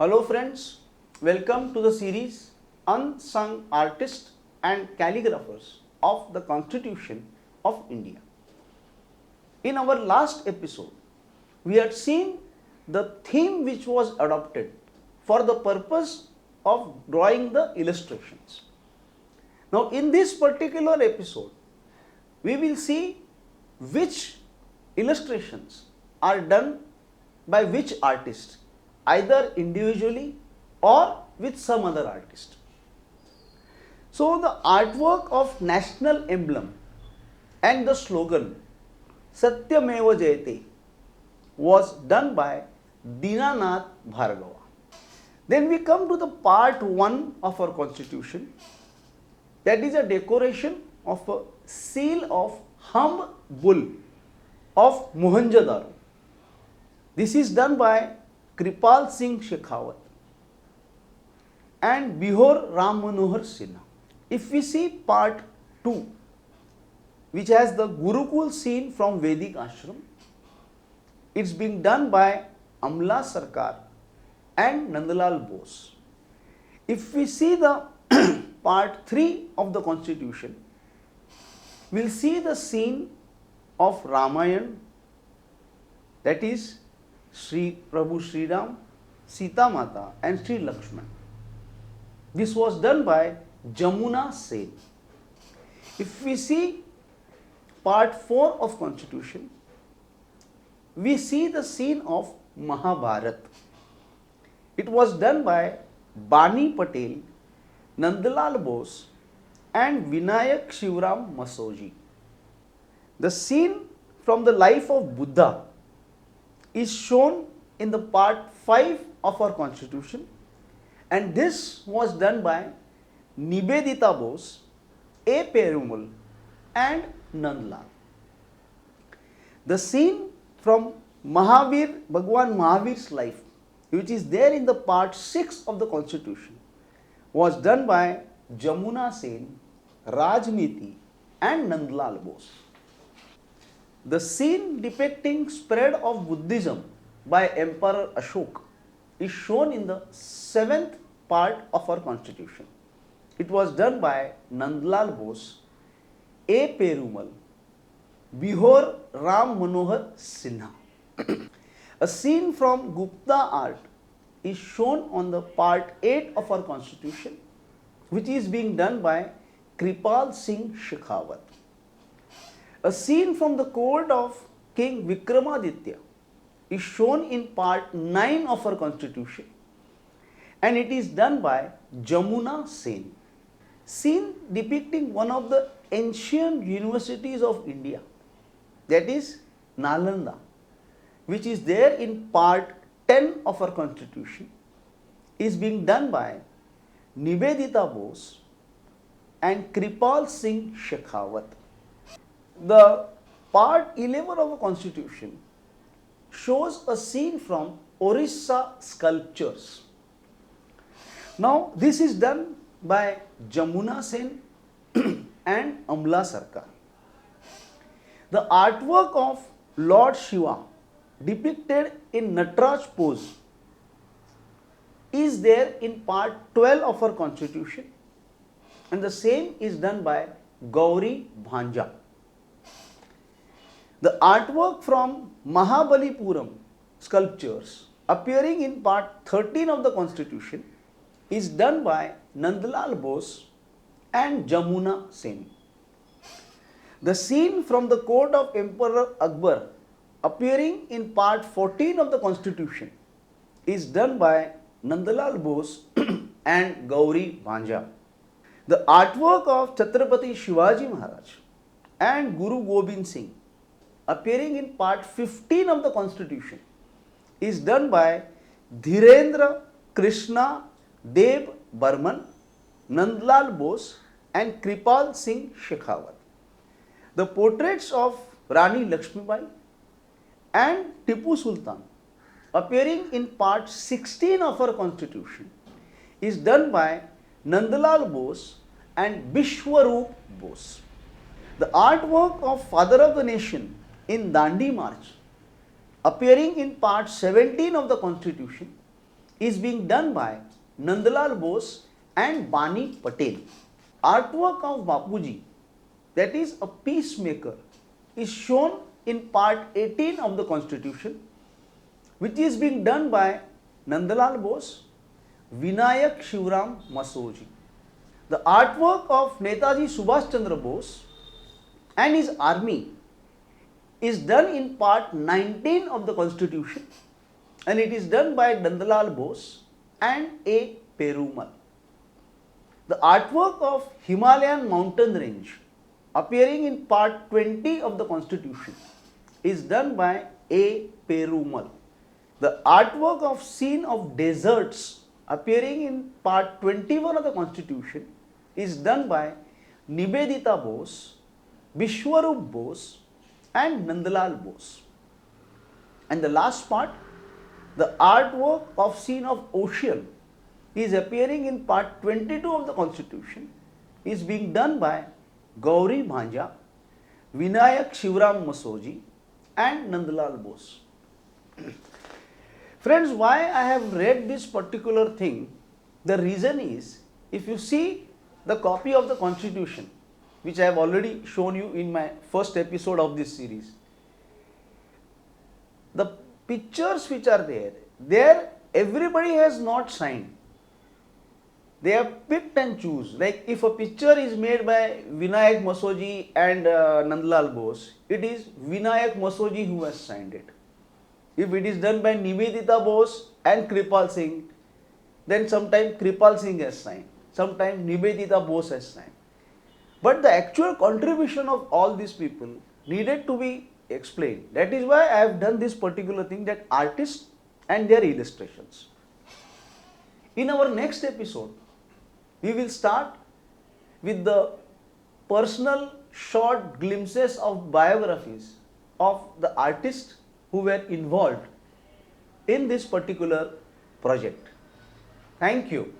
Hello friends, welcome to the series Unsung Artists and Calligraphers of the Constitution of India. In our last episode, we had seen the theme which was adopted for the purpose of drawing the illustrations. Now in this particular episode, we will see which illustrations are done by which artist, either individually or with some other artist. So the artwork of national emblem and the slogan Satyameva Jayate was done by Dinanath Bhargava. Then we come to the part 1 of our constitution, that is a decoration of a seal of Humb Bull of Mohenjo-daro. This is done by Kripal Singh Shekhawat and Bihor Ram Manohar Sinha. If we see part 2, which has the Gurukul scene from Vedic ashram, it's being done by Amla Sarkar and Nandalal Bose. If we see the part 3 of the constitution, we'll see the scene of Ramayan, that is Sri Prabhu Sri Ram, Sita Mata and Sri Lakshman. This was done by Jamuna Sen. If we see part 4 of constitution, we see the scene of Mahabharat. It was done by Bani Patel, Nandalal Bose and Vinayak Shivram Masoji. The scene from the life of Buddha is shown in the part 5 of our constitution, and this was done by Nibedita Bose, A. Perumal and Nandlal. The scene from Bhagwan Mahavir's life, which is there in the part 6 of the constitution, was done by Jamuna Sen, Rajniti and Nandlal Bose. The scene depicting spread of Buddhism by Emperor Ashok is shown in the 7th part of our constitution. It was done by Nandlal Bose, A. Perumal, Bihor Ram Manohar Sinha. A scene from Gupta art is shown on the part 8 of our constitution, which is being done by Kripal Singh Shekhawat. A scene from the court of King Vikramaditya is shown in part 9 of our constitution, and it is done by Jamuna Sen. Scene depicting one of the ancient universities of India, that is Nalanda, which is there in part 10 of our constitution, is being done by Nibedita Bose and Kripal Singh Shekhawat. The part 11 of the constitution shows a scene from Orissa sculptures. Now this is done by Jamuna Sen and Amla Sarkar. The artwork of Lord Shiva depicted in Nataraj pose is there in part 12 of our constitution, and the same is done by Gauri Bhanja. The artwork from Mahabalipuram sculptures appearing in part 13 of the constitution is done by Nandalal Bose and Jamuna Sen. The scene from the court of Emperor Akbar appearing in part 14 of the constitution is done by Nandalal Bose and Gauri Bhanja. The artwork of Chhatrapati Shivaji Maharaj and Guru Gobind Singh appearing in part 15 of the constitution is done by Dhirendra Krishna Dev Burman, Nandlal Bose and Kripal Singh Shekhawat. The portraits of Rani Lakshmibai and Tipu Sultan appearing in part 16 of our constitution is done by Nandalal Bose and Bishwaroop Bose. The artwork of Father of the Nation in Dandi March appearing in part 17 of the constitution is being done by Nandlal Bose and Bani Patel. Artwork of Bapuji, that is a peacemaker, is shown in part 18 of the Constitution, which is being done by Nandlal Bose, Vinayak Shivram Masoji. The artwork of Netaji Subhash Chandra Bose and his army is done in part 19 of the Constitution, and it is done by Nandlal Bose and A. Perumal. The artwork of Himalayan mountain range appearing in part 20 of the Constitution is done by A. Perumal. The artwork of scene of deserts appearing in part 21 of the Constitution is done by Nibedita Bose, Vishwarup Bose and Nandlal Bose. And the last part, the artwork of scene of ocean is appearing in part 22 of the Constitution is being done by Gauri Bhanja, Vinayak Shivram Masoji and Nandlal Bose. Friends, why I have read this particular thing? The reason is, if you see the copy of the Constitution, which I have already shown you in my first episode of this series, the pictures which are there everybody has not signed. They have picked and choose. Like if a picture is made by Vinayak Masoji and Nandlal Bose, it is Vinayak Masoji who has signed it. If it is done by Nivedita Bose and Kripal Singh, then sometimes Kripal Singh has signed, sometimes Nivedita Bose has signed. But the actual contribution of all these people needed to be explained. That is why I have done this particular thing, that artists and their illustrations. In our next episode, we will start with the personal short glimpses of biographies of the artists who were involved in this particular project. Thank you.